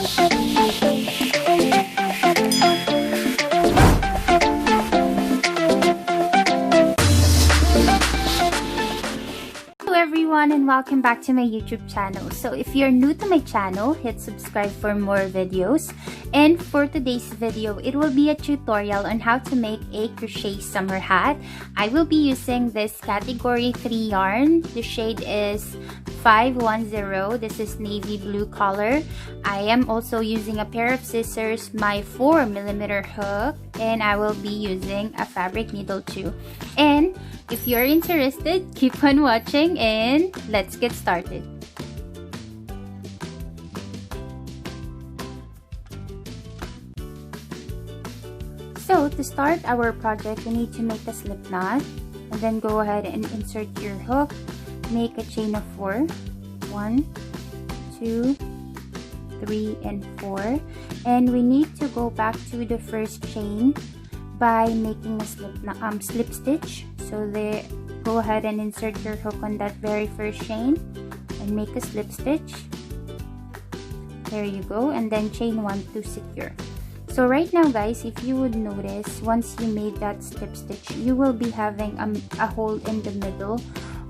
Everyone, and welcome back to my YouTube channel. So if you're new to my channel, hit subscribe for more videos. And for today's video, it will be a tutorial on how to make a crochet summer hat. I will be using this category 3 yarn. The shade is 510. This is navy blue color. I am also using a pair of scissors, my 4mm hook, and I will be using a fabric needle too. And if you're interested, keep on watching and let's get started. So to start our project, we need to make a slip knot, and then go ahead and insert your hook. Make a chain of 4. 1, 2, 3, and 4. And we need to go back to the first chain by making a slip stitch. So there, go ahead and insert your hook on that very first chain and make a slip stitch. There you go, and then chain 1 to secure. So right now guys, if you would notice, once you made that slip stitch, you will be having a hole in the middle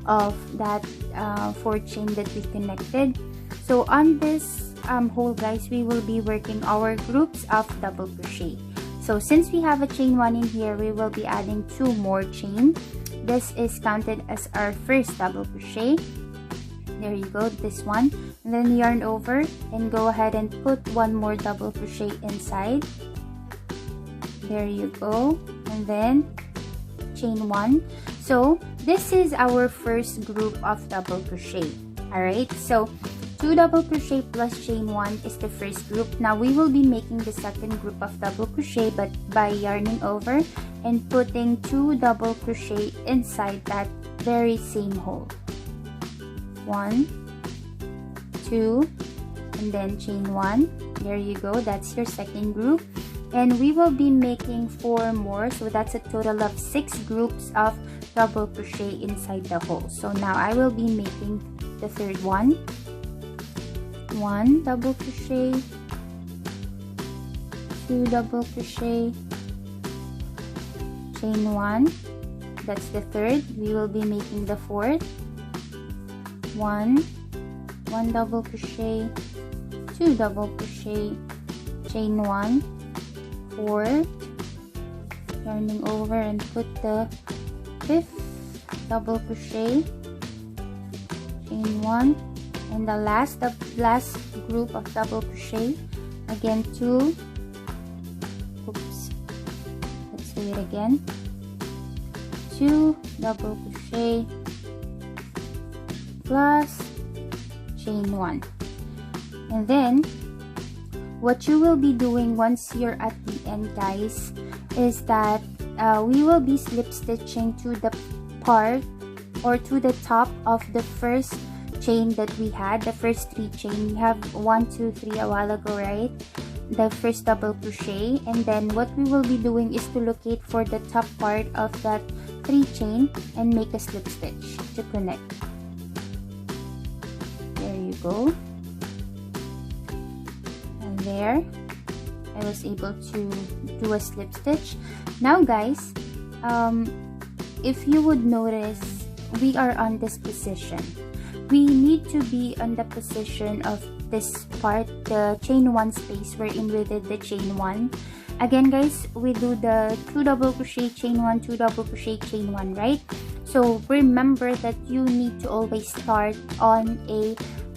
of that 4th chain that we connected. So on this hole guys, we will be working our groups of double crochet. So since we have a chain 1 in here, we will be adding 2 more chain. This is counted as our first double crochet. There you go, this one. And then yarn over and go ahead and put 1 more double crochet inside. There you go. And then chain 1. So this is our first group of double crochet. Alright, so 2 double crochet plus chain 1 is the first group. Now we will be making the second group of double crochet, but by yarning over and putting 2 double crochet inside that very same hole. 1, 2, and then chain 1. There you go, that's your second group. And we will be making 4 more, so that's a total of 6 groups of double crochet inside the hole. So now I will be making the third one. 1 double crochet, 2 double crochet, chain 1. That's the third. We will be making the fourth. 1 double crochet, 2 double crochet, chain 1, 4th, yarning over and put the 5th double crochet, chain 1, and the last group of double crochet, again 2, oops, let's do it again, 2 double crochet plus chain 1. And then what you will be doing once you're at the end guys is that we will be slip stitching to the part or to the top of the first chain that we had, the first 3 chain. We have 1, 2, 3 a while ago, right? The first double crochet, and then what we will be doing is to locate for the top part of that 3 chain and make a slip stitch to connect. There you go. And there I was able to do a slip stitch. Now guys, if you would notice, we are on this position. We need to be on the position of this part, the chain 1 space wherein we did the chain 1. Again guys, we do the 2 double crochet, chain 1, 2 double crochet, chain 1, right? So remember that you need to always start on a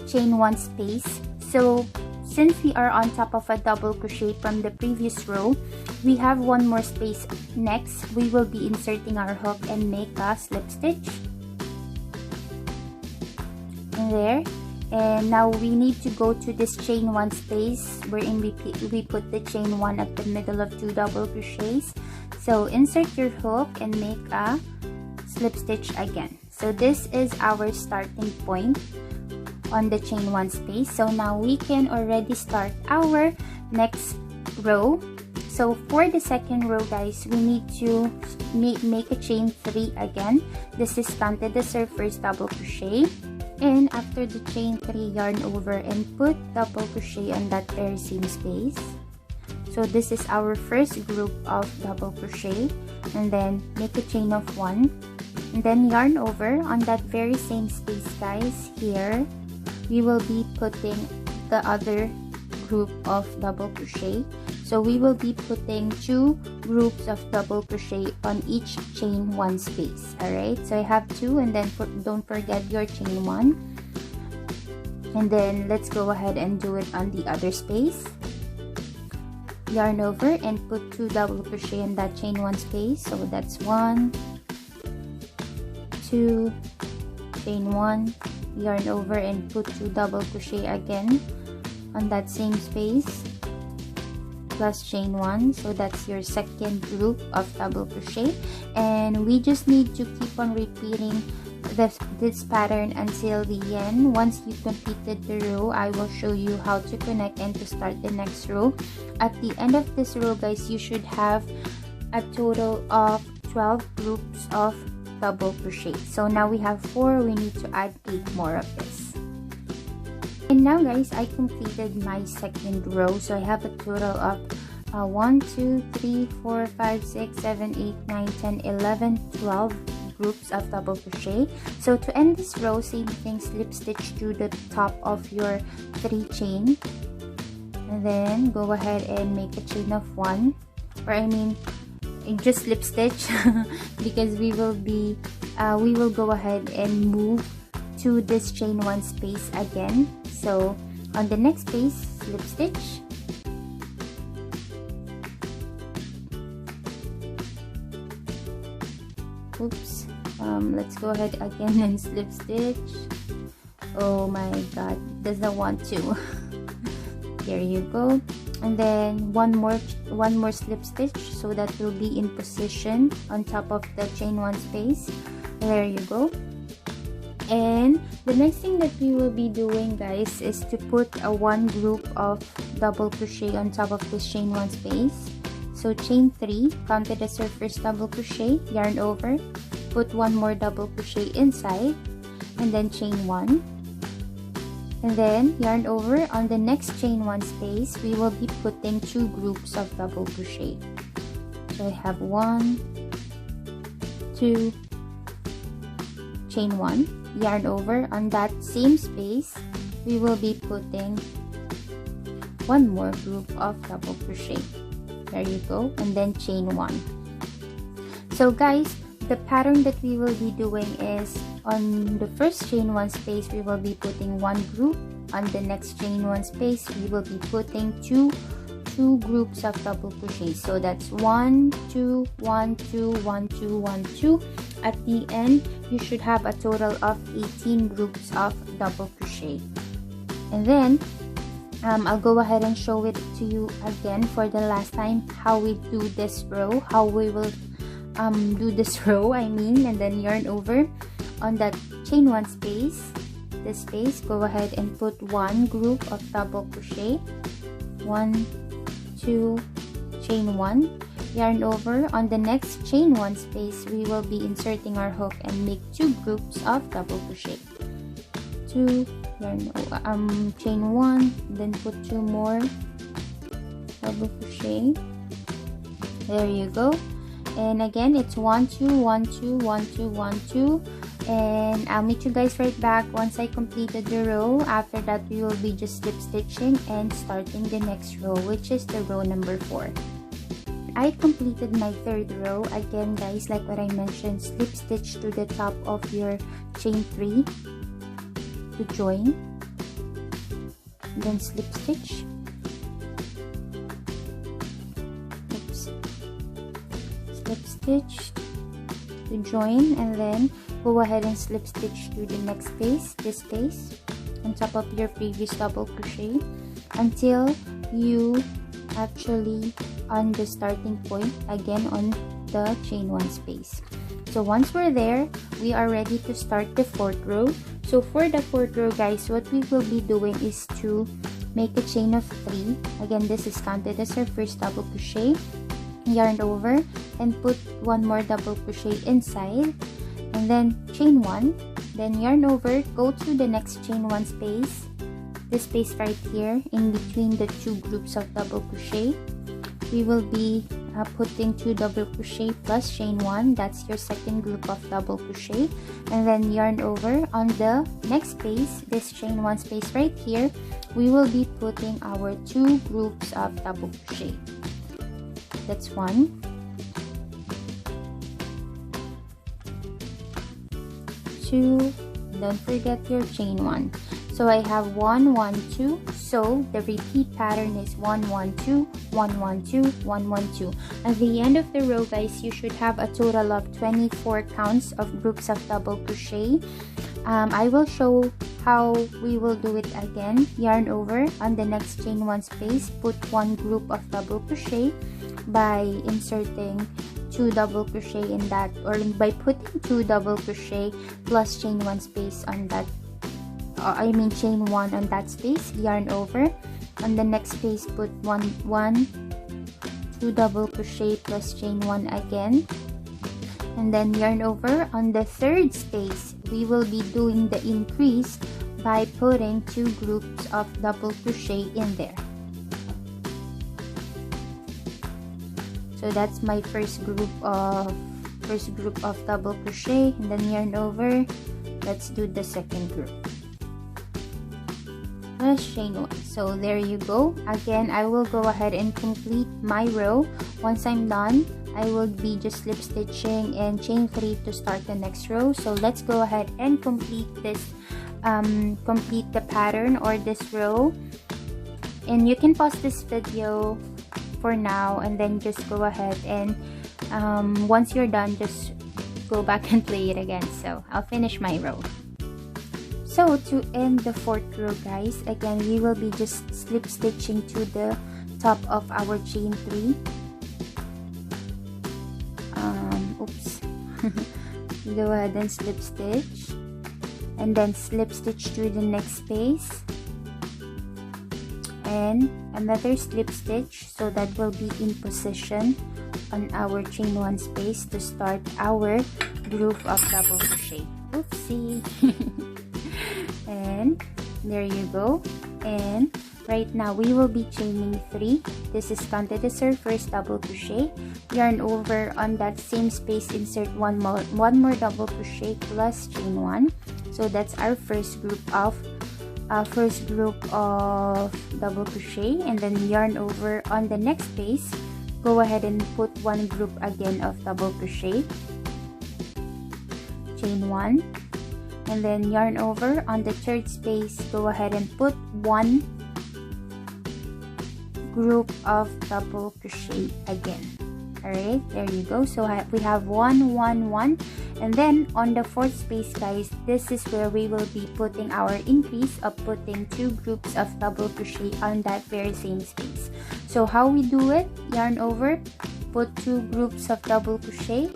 chain 1 space. So since we are on top of a double crochet from the previous row, we have 1 more space. Next, we will be inserting our hook and make a slip stitch. And there. And now we need to go to this chain 1 space wherein we put the chain 1 at the middle of 2 double crochets. So insert your hook and make a slip stitch again. So this is our starting point on the chain 1 space. So now we can already start our next row. So for the second row guys, we need to make a chain 3 again. This is counted as our first double crochet. And after the chain 3, yarn over and put double crochet on that very same space. So this is our first group of double crochet, and then make a chain of 1, and then yarn over on that very same space, guys. Here we will be putting the other group of double crochet. So we will be putting 2 groups of double crochet on each chain 1 space. Alright, so I have 2, and then don't forget your chain 1. And then let's go ahead and do it on the other space. Yarn over and put 2 double crochet in that chain 1 space. So that's 1, 2, chain 1, yarn over and put 2 double crochet again on that same space, plus chain 1. So that's your second group of double crochet, and we just need to keep on repeating this pattern until the end. Once you completed the row, I will show you how to connect and to start the next row. At the end of this row, guys, you should have a total of 12 groups of double crochet. So now we have 4, we need to add 8 more of this. And now, guys, I completed my second row. So I have a total of 1, 2, 3, 4, 5, 6, 7, 8, 9, 10, 11, 12 groups of double crochet. So to end this row, same thing, slip stitch to the top of your 3 chain, and then go ahead and make a chain of 1, or I mean just slip stitch because we will go ahead and move to this chain 1 space again. So on the next space, slip stitch, oops, let's go ahead again and slip stitch. Oh my god, doesn't want to. There you go. And then one more slip stitch, so that will be in position on top of the chain 1 space. There you go. And the next thing that we will be doing, guys, is to put a 1 group of double crochet on top of this chain 1 space. So chain 3, count it as your first double crochet, yarn over, put 1 more double crochet inside, and then chain 1, and then yarn over. On the next chain 1 space, we will be putting 2 groups of double crochet. So I have 1, 2, chain 1, yarn over. On that same space, we will be putting 1 more group of double crochet. There you go, and then chain 1. So guys, the pattern that we will be doing is on the first chain 1 space, we will be putting 1 group. On the next chain 1 space, we will be putting 2 groups of double crochet. So that's 1, 2, 1, 2, 1, 2, 1, 2. At the end, you should have a total of 18 groups of double crochet. And then I'll go ahead and show it to you again for the last time how we do this row, how we will do this row, and then yarn over on that chain 1 space, this space, go ahead and put 1 group of double crochet, 1, 2, chain 1, yarn over. On the next chain 1 space, we will be inserting our hook and make 2 groups of double crochet, 2, chain 1, then put 2 more double crochet. There you go. And again, it's 1, 2, 1, 2, 1, 2, 1, 2. And I'll meet you guys right back once I completed the row. After that, we will be just slip stitching and starting the next row, which is the row number 4. I completed my 3rd row. Again, guys, like what I mentioned, slip stitch to the top of your chain 3 to join, then slip stitch, slip stitch to join, and then go ahead and slip stitch to the next space, this space, on top of your previous double crochet until you actually on the starting point again on the chain 1 space. So once we're there, we are ready to start the 4th row. So for the 4th row, guys, what we will be doing is to make a chain of 3. Again, this is counted as our first double crochet, yarn over and put 1 more double crochet inside, and then chain 1, then yarn over, go to the next chain 1 space, this space right here in between the 2 groups of double crochet. We will be putting 2 double crochet plus chain 1, that's your second group of double crochet, and then yarn over on the next space, this chain 1 space right here. We will be putting our 2 groups of double crochet. That's 1, 2, don't forget your chain 1. So I have 1 1 2, so the repeat pattern is 1 1 2 1 1 2 1 1 2. At the end of the row, guys, you should have a total of 24 counts of groups of double crochet. I will show how we will do it again. Yarn over on the next chain 1 space, put 1 group of double crochet by inserting 2 double crochet in that, or by putting 2 double crochet plus chain 1 space on that, chain 1 on that space. Yarn over on the next space, put 2 double crochet plus chain 1 again, and then yarn over on the third space. We will be doing the increase by putting 2 groups of double crochet in there. So that's my first group of double crochet, and then yarn over. Let's do the second group plus chain 1. So there you go. Again, I will go ahead and complete my row. Once I'm done, I will be just slip stitching and chain 3 to start the next row. So let's go ahead and complete this, complete the pattern or this row. And you can pause this video for now and then just go ahead and once you're done, just go back and play it again. So I'll finish my row. So to end the 4th row, guys, again we will be just slip stitching to the top of our chain 3. Go ahead and slip stitch, and then slip stitch to the next space, and another slip stitch, so that will be in position on our chain 1 space to start our group of double crochet. Oopsie. And there you go. And right now we will be chaining 3. This is counted as our first double crochet. Yarn over on that same space, insert one more double crochet plus chain 1. So that's our first group of double crochet, and then yarn over on the next space. Go ahead and put 1 group again of double crochet, chain 1, and then yarn over on the third space. Go ahead and put 1 group of double crochet again. Alright, there you go. So we have 1 1 1, and then on the 4th space, guys, this is where we will be putting our increase of putting 2 groups of double crochet on that very same space. So how we do it: yarn over, put 2 groups of double crochet,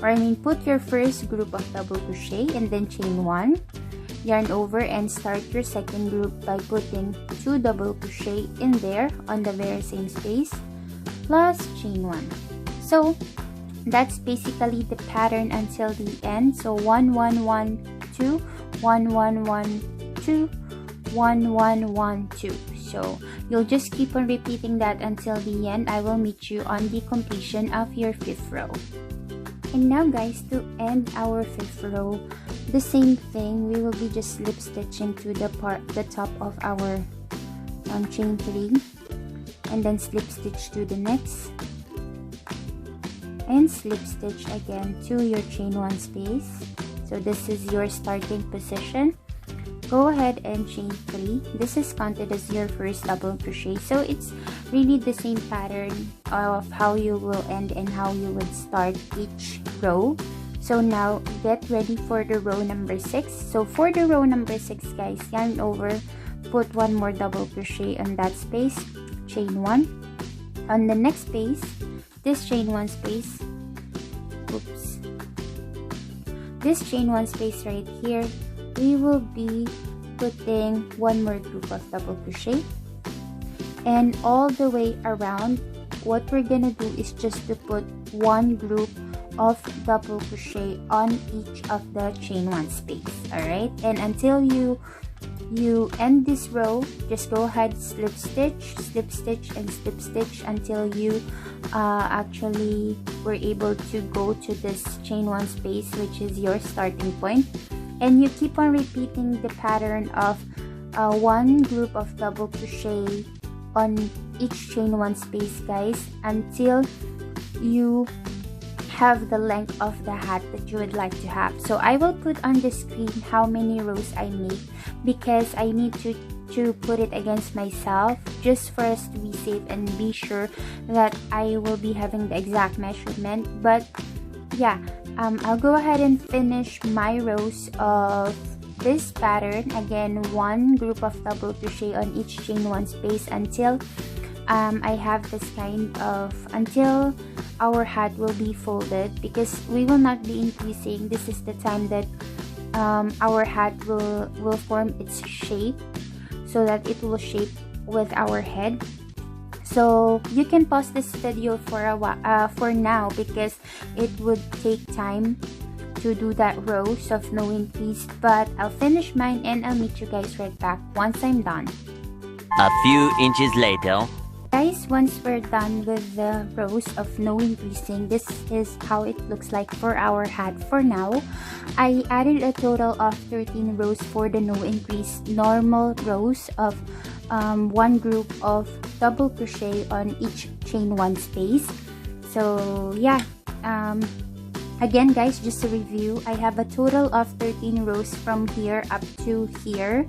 or put your first group of double crochet and then chain 1, yarn over and start your second group by putting 2 double crochet in there on the very same space plus chain 1. So that's basically the pattern until the end. So 1 1 1 2 1 1 1 2 1 1 1 2. So you'll just keep on repeating that until the end. I will meet you on the completion of your 5th row. And now, guys, to end our 5th row, the same thing. We will be just slip stitching to the top of our chain 3, and then slip stitch to the next, and slip stitch again to your chain 1 space. So this is your starting position. Go ahead and chain 3. This is counted as your first double crochet, so it's really the same pattern of how you will end and how you would start each row. So now get ready for the row number 6. So for the row number 6, guys, yarn over, put 1 more double crochet on that space, chain 1. On the next space, this chain 1 space, this chain 1 space right here, we will be putting 1 more group of double crochet, and all the way around what we're gonna do is just to put 1 group of double crochet on each of the chain 1 space. All right, and until you end this row, just go ahead, slip stitch, and slip stitch until you actually were able to go to this chain 1 space, which is your starting point. And you keep on repeating the pattern of one group of double crochet on each chain 1 space, guys, until you have the length of the hat that you would like to have. So I will put on the screen how many rows I make, because I need to put it against myself, just for us to be safe and be sure that I will be having the exact measurement. But yeah, I'll go ahead and finish my rows of this pattern. Again, one group of double crochet on each chain 1 space until I have this kind of, until our hat will be folded, because we will not be increasing. This is the time that our hat will form its shape, so that it will shape with our head. So you can pause this video for a while, for now, because it would take time to do that rows of no increase. But I'll finish mine and I'll meet you guys right back once I'm done. A few inches later. Guys, once we're done with the rows of no increasing, this is how it looks like for our hat for now. I added a total of 13 rows for the no increase normal rows of one group of double crochet on each chain 1 space. So yeah, again guys, just to review, I have a total of 13 rows from here up to here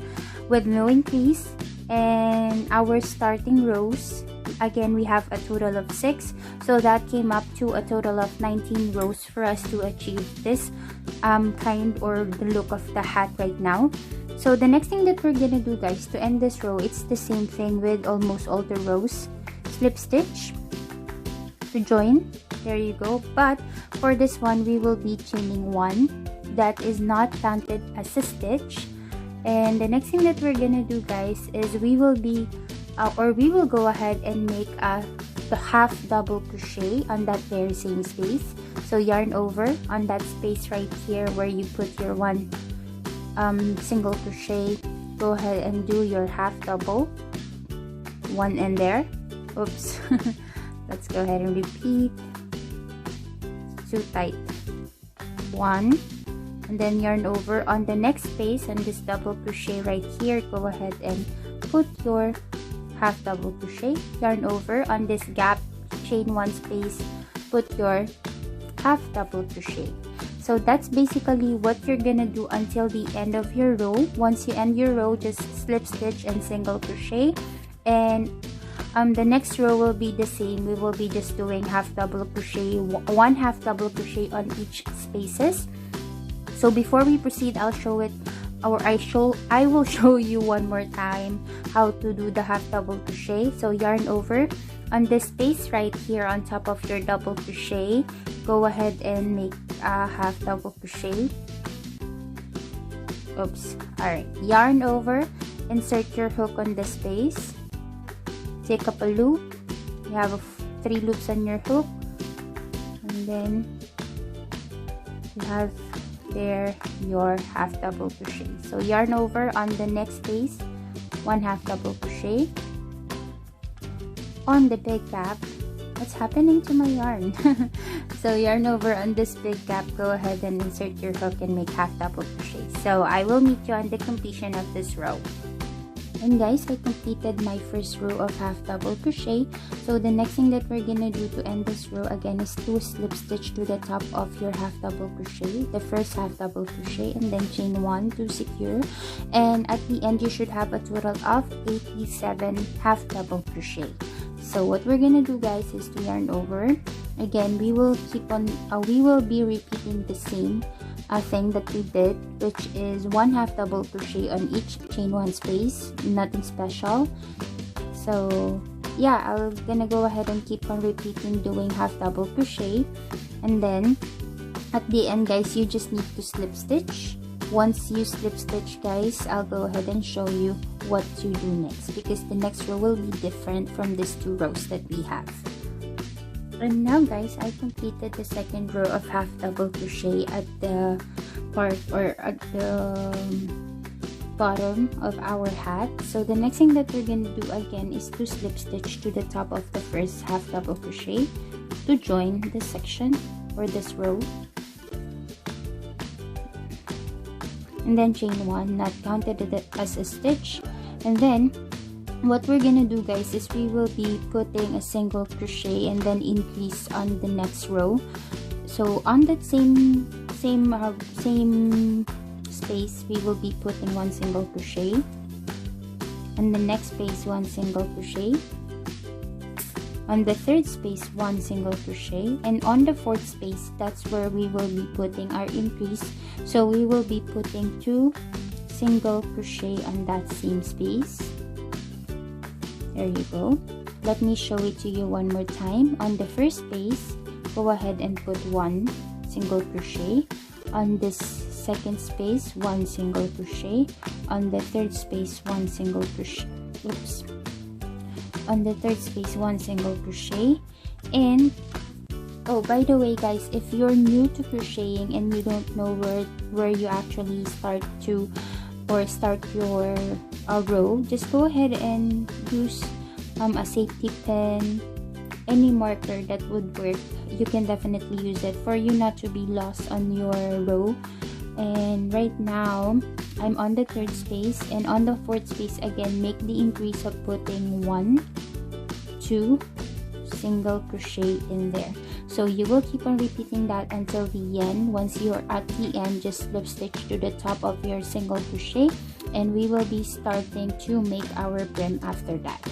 with no increase, and our starting rows, again, we have a total of 6, so that came up to a total of 19 rows for us to achieve this kind or the look of the hat right now. So the next thing that we're gonna do, guys, to end this row, it's the same thing with almost all the rows. Slip stitch to join, there you go. But for this one, we will be chaining 1 that is not counted as a stitch. And the next thing that we're gonna do, guys, is we will go ahead and make the half double crochet on that very same space. So yarn over on that space right here where you put your 1 single crochet, go ahead and do your half double, 1 in there. Oops. Let's go ahead and repeat. Too tight. 1, and then yarn over on the next space and this double crochet right here, go ahead and put your half double crochet, yarn over on this gap chain 1 space, put your half double crochet. So that's basically what you're gonna do until the end of your row. Once you end your row, just slip stitch and single crochet, and the next row will be the same. We will be just doing half double crochet, 1 half double crochet on each spaces. So before we proceed, I'll show it, or I will show you one more time how to do the half double crochet. So yarn over on this space right here on top of your double crochet, go ahead and make a half double crochet. Oops. Alright, yarn over, insert your hook on the space, take up a loop. You have 3 loops on your hook, and then you have there your half double crochet. So yarn over on the next space, 1 half double crochet on the big gap. What's happening to my yarn? So yarn over on this big gap, go ahead and insert your hook and make half double crochet. So I will meet you on the completion of this row. And guys, I completed my first row of half double crochet. So the next thing that we're gonna do to end this row again is to slip stitch to the top of your half double crochet, the first half double crochet, and then chain 1 to secure. And at the end, you should have a total of 87 half double crochet. So what we're gonna do, guys, is to yarn over. Again, we will be repeating the same thing that we did, which is 1 half double crochet on each chain 1 space, nothing special. So yeah, I'm gonna go ahead and keep on repeating doing half double crochet, and then at the end, guys, you just need to slip stitch. Once you slip stitch, guys, I'll go ahead and show you what to do next, because the next row will be different from these 2 rows that we have. And now guys, I completed the second row of half double crochet at the part or at the bottom of our hat. So the next thing that we're going to do again is to slip stitch to the top of the first half double crochet to join this section or this row, and then chain 1, not counted as a stitch. And then what we're gonna do guys is we will be putting a single crochet and then increase on the next row. So on that same space we will be putting 1 single crochet, on the next space 1 single crochet, on the third space 1 single crochet, and on the fourth space that's where we will be putting our increase. So we will be putting 2 single crochet on that same space. There you go. Let me show it to you one more time. On the first space, go ahead and put 1 single crochet. On this second space, 1 single crochet. On the third space, 1 single crochet. Oops. On the third space, 1 single crochet. And oh, by the way guys, if you're new to crocheting and you don't know where you actually start to or start your row, just go ahead and use a safety pin, any marker that would work. You can definitely use it for you not to be lost on your row. And right now I'm on the third space, and on the fourth space again make the increase of putting 1, 2 single crochet in there. So you will keep on repeating that until the end. Once you're at the end, just slip stitch to the top of your single crochet, and we will be starting to make our brim after that.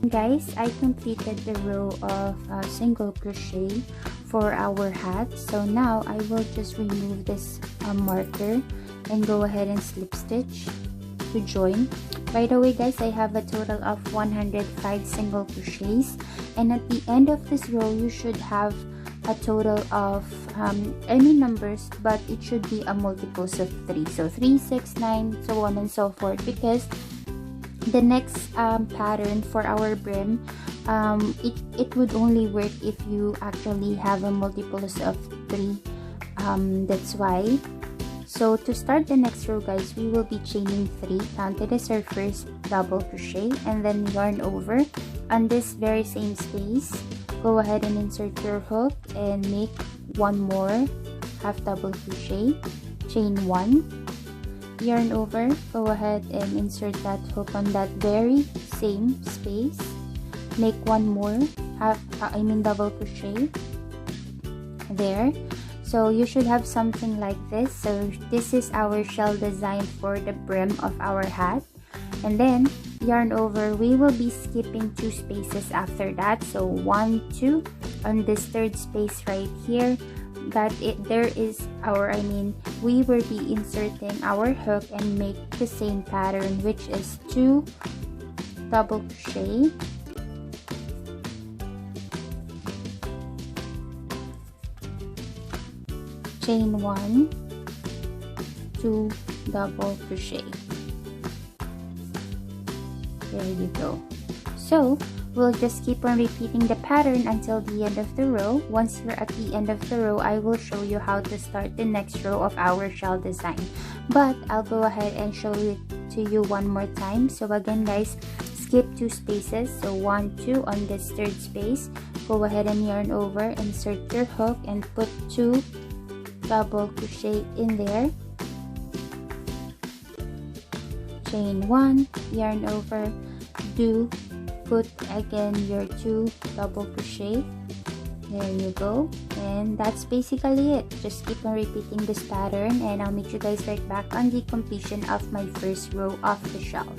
Guys, I completed the row of single crochet for our hat. So now I will just remove this marker and go ahead and slip stitch to join. By the way guys, I have a total of 105 single crochets, and at the end of this row you should have a total of any numbers, but it should be a multiples of 3. So 3, 6, 9, so on and so forth, because the next pattern for our brim, it would only work if you actually have a multiples of 3. That's why. So to start the next row guys, we will be chaining 3, counted as our first double crochet, and then yarn over. On this very same space, go ahead and insert your hook and make 1 more half double crochet, chain 1, yarn over, go ahead and insert that hook on that very same space, make 1 more double crochet there. So you should have something like this. So this is our shell design for the brim of our hat. And then yarn over, we will be skipping 2 spaces after that. So 1, 2 on this third space right here. We will be inserting our hook and make the same pattern, which is 2 double crochet, chain 1, 2 double crochet. There you go. So we'll just keep on repeating the pattern until the end of the row. Once you're at the end of the row, I will show you how to start the next row of our shell design, but I'll go ahead and show it to you one more time. So again guys, skip 2 spaces, so 1, 2 on this third space, go ahead and yarn over, insert your hook and put 2 double crochet in there, chain 1, yarn over, put again your 2 double crochet. There you go, and that's basically it. Just keep on repeating this pattern, and I'll meet you guys right back on the completion of my first row of the shell.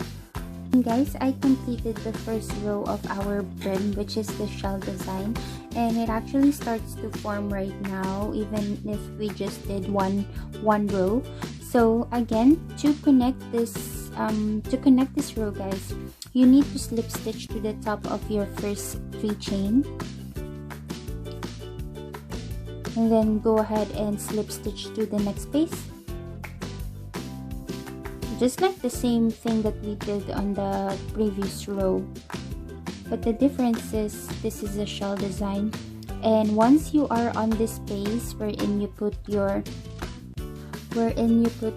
And guys, I completed the first row of our brim, which is the shell design, and it actually starts to form right now even if we just did one row. So again, to connect this row guys, you need to slip stitch to the top of your first 3 chain, and then go ahead and slip stitch to the next space, just like the same thing that we did on the previous row. But the difference is this is a shell design And once you are on this space wherein you put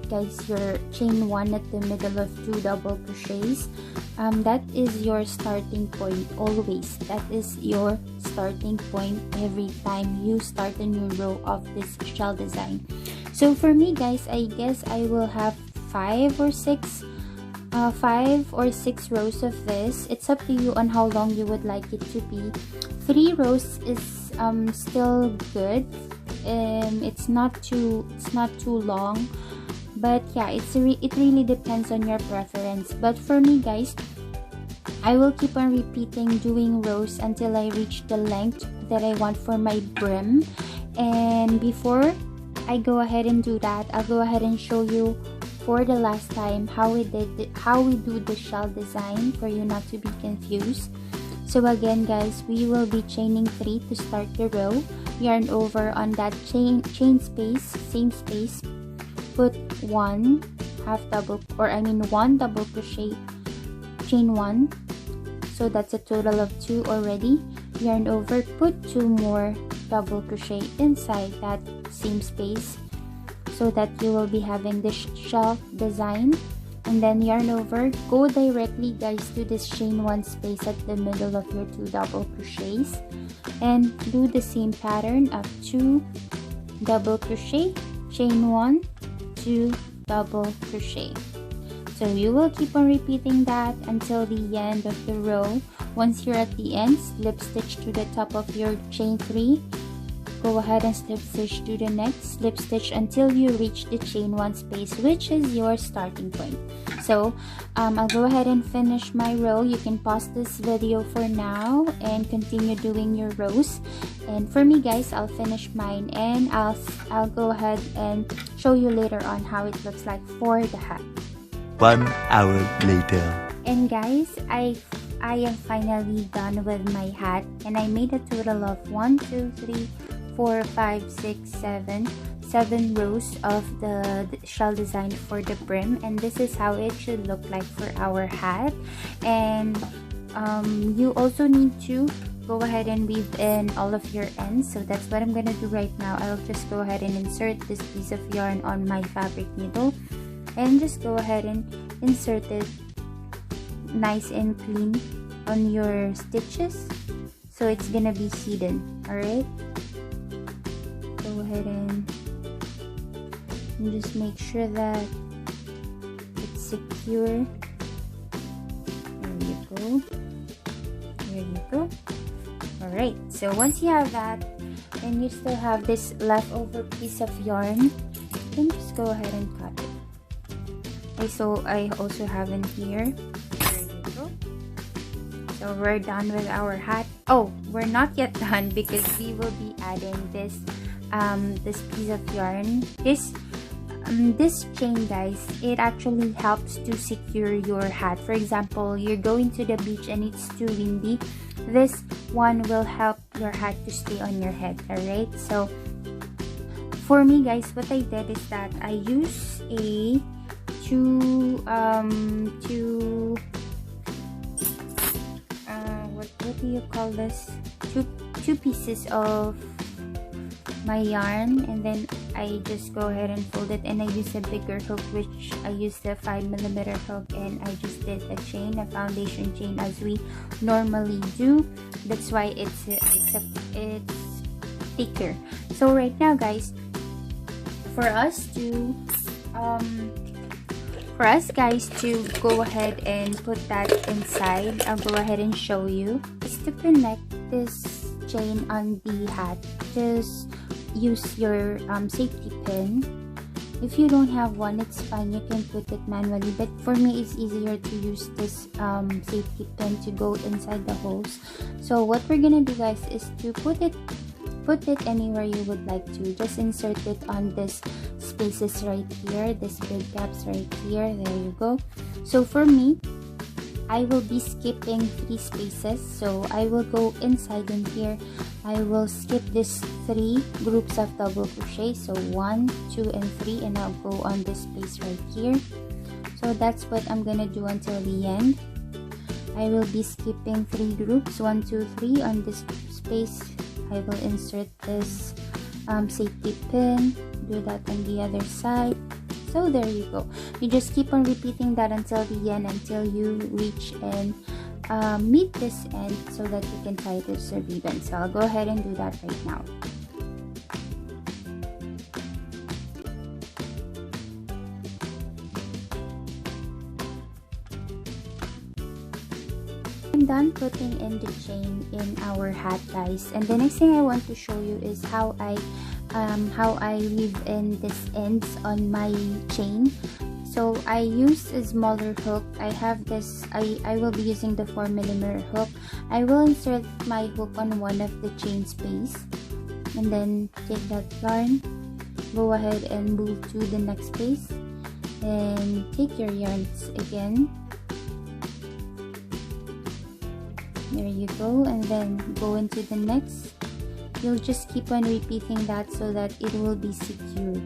guys your chain 1 at the middle of 2 double crochets, that is your starting point. Always that is your starting point every time you start a new row of this shell design. So for me guys, I guess I will have 5 or 6 rows of this. It's up to you on how long you would like it to be. 3 rows is still good. It's not too long, but yeah, it really depends on your preference. But for me guys, I will keep on repeating doing rows until I reach the length that I want for my brim. And before I go ahead and do that, I'll go ahead and show you for the last time how we do the shell design, for you not to be confused. So again guys, we will be chaining 3 to start the row. Yarn over on that chain space, same space, put 1 double crochet, chain 1, so that's a total of 2 already. Yarn over, put 2 more double crochet inside that same space, so that you will be having this shell design. And then yarn over, go directly guys to this chain 1 space at the middle of your 2 double crochets, and do the same pattern of 2 double crochet, chain 1, 2 double crochet. So you will keep on repeating that until the end of the row. Once you're at the end, slip stitch to the top of your chain 3, go ahead and slip stitch to the next, slip stitch until you reach the chain 1 space, which is your starting point. So I'll go ahead and finish my row. You can pause this video for now and continue doing your rows. And for me guys, I'll finish mine, and I'll go ahead and show you later on how it looks like for the hat. 1 hour later. And guys, I am finally done with my hat, and I made a total of 1, 2, 3, 4, 5, 6, 7 rows of the shell design for the brim, and this is how it should look like for our hat. And you also need to go ahead and weave in all of your ends, so that's what I'm gonna do right now. I'll just go ahead and insert this piece of yarn on my fabric needle, and just go ahead and insert it nice and clean on your stitches, so it's gonna be hidden. All right, go ahead and just make sure that it's secure. There you go, there you go. All right, so once you have that, and you still have this leftover piece of yarn, then just go ahead and cut it. Okay, so I also have in here. There you go. So we're done with our hat. Oh, we're not yet done, because we will be adding this this piece of yarn. This chain guys, it actually helps to secure your hat. For example, you're going to the beach and it's too windy, this one will help your hat to stay on your head. All right, so for me guys, what I did is that I use a what do you call this, two pieces of my yarn, and then I just go ahead and fold it, and I use a bigger hook, which I use the 5mm hook, and I just did a chain, a foundation chain as we normally do. That's why it's thicker. So right now guys, for us guys to go ahead and put that inside, I'll go ahead and show you. Just to connect this chain on the hat, just use your safety pin. If you don't have one, it's fine, you can put it manually, but for me it's easier to use this safety pin to go inside the holes. So what we're gonna do guys is to put it anywhere you would like to. Just insert it on this spaces right here, this big gaps right here. There you go. So for me, I will be skipping 3 spaces, so I will go inside in here. I will skip this 3 groups of double crochet, so 1, 2, and 3, and I'll go on this space right here. So that's what I'm gonna do until the end. I will be skipping 3 groups, 1, 2, 3 on this space. I will insert this safety pin, do that on the other side. So there you go. You just keep on repeating that until the end, until you reach and meet this end so that you can tie this ribbon. So I'll go ahead and do that right now. I'm done putting in the chain in our hat, guys, and the next thing I want to show you is how I weave in these ends on my chain. So I use a smaller hook. I have this, I will be using the 4mm hook. I will insert my hook on one of the chain space, and then take that yarn, go ahead and move to the next space, and take your yarns again. There you go, and then go into the next. You'll just keep on repeating that so that it will be secured,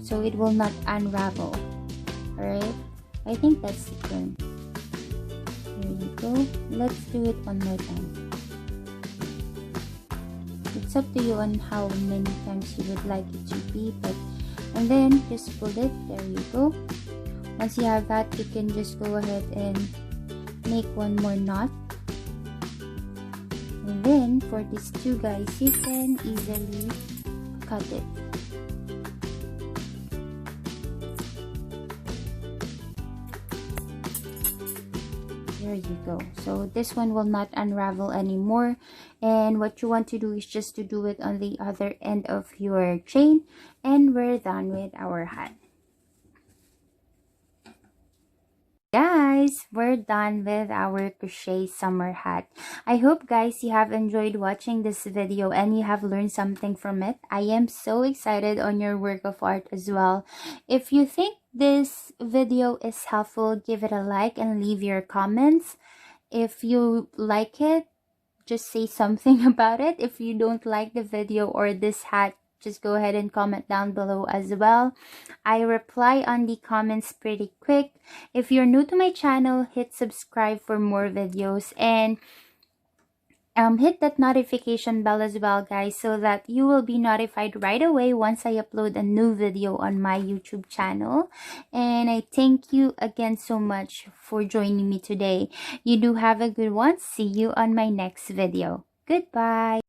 so it will not unravel. Alright, I think that's the turn. There you go. Let's do it one more time. It's up to you on how many times you would like it to be, but and then just pull it. There you go. Once you have that, you can just go ahead and make one more knot, and then for these two guys you can easily cut it. There you go. So this one will not unravel anymore, and what you want to do is just to do it on the other end of your chain, and we're done with our hat. Guys, we're done with our crochet summer hat. I hope, guys, you have enjoyed watching this video and you have learned something from it. I am so excited on your work of art as well. If you think this video is helpful, give it a like and leave your comments. If you like it, just say something about it. If you don't like the video or this hat, just go ahead and comment down below as well. I reply on the comments pretty quick. If you're new to my channel, hit subscribe for more videos, and hit that notification bell as well, guys, so that you will be notified right away once I upload a new video on my YouTube channel. And I thank you again so much for joining me today. You do have a good one. See you on my next video. Goodbye.